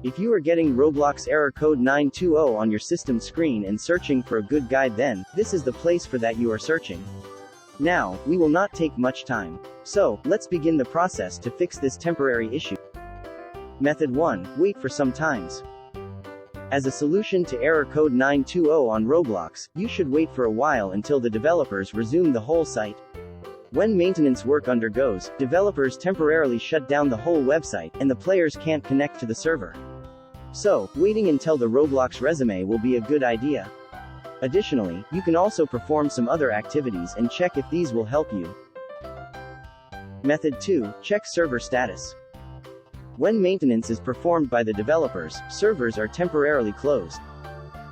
If you are getting Roblox error code 920 on your system screen and searching for a good guide, then this is the place for that you are searching. Now, we will not take much time. So, let's begin the process to fix this temporary issue. Method 1. Wait for some times. As a solution to error code 920 on Roblox, you should wait for a while until the developers resume the whole site. When maintenance work undergoes, developers temporarily shut down the whole website, and the players can't connect to the server. So, waiting until the Roblox resume will be a good idea. Additionally, you can also perform some other activities and check if these will help you. Method 2. Check server status. When maintenance is performed by the developers, servers are temporarily closed.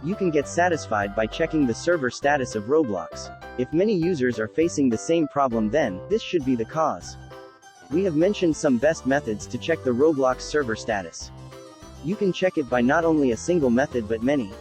You can get satisfied by checking the server status of Roblox. If many users are facing the same problem, then this should be the cause. We have mentioned some best methods to check the Roblox server status. You can check it by not only a single method but many.